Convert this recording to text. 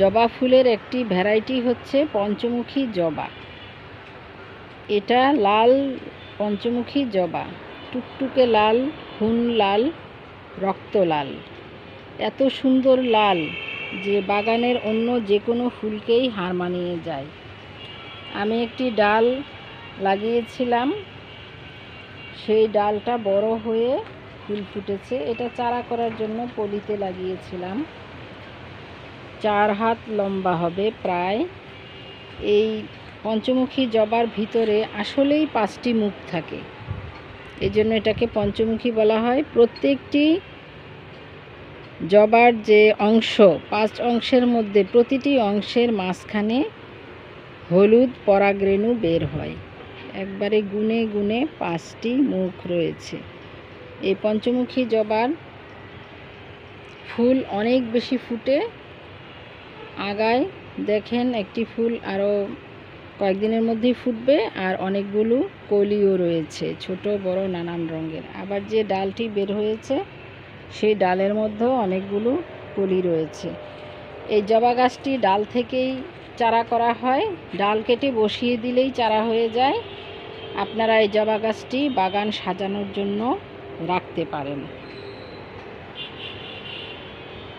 জবা ফুলের একটি ভ্যারাইটি হচ্ছে পঞ্চমুখী জবা। এটা লাল পঞ্চমুখী জবা, টুকটুকে লাল, খুন লাল, রক্ত লাল। এত সুন্দর লাল যে বাগানের অন্য যে কোনো ফুলকেই হার মানিয়ে যায়। আমি একটি ডাল লাগিয়েছিলাম, সেই ডালটা বড় হয়ে ফুল ফুটেছে। এটা চারা করার জন্য পলিতে লাগিয়েছিলাম। 4 হাত লম্বা হবে প্রায়। এই পঞ্চমুখী জবার ভিতরে আসলেই 5টি মুখ থাকে, এই জন্য এটাকে পঞ্চমুখী বলা হয়। প্রত্যেকটি জবার যে অংশ, 5 অংশের মধ্যে প্রতিটি অংশের মাঝখানে হলুদ পরাগরেণু বের হয়। একবারে গুনে গুনে 5টি মুখ রয়েছে। এই পঞ্চমুখী জবার ফুল অনেক বেশি ফুটে। আগায় দেখেন একটি ফুল আরও কয়েকদিনের মধ্যেই ফুটবে, আর অনেকগুলো কলিও রয়েছে, ছোট বড় নানান রঙের। আবার যে ডালটি বের হয়েছে সেই ডালের মধ্যেও অনেকগুলো কলি রয়েছে। এই জবা গাছটি ডাল থেকেই চারা করা হয়, ডাল কেটে বসিয়ে দিলেই চারা হয়ে যায়। আপনারা এই জবা গাছটি বাগান সাজানোর জন্য রাখতে পারেন।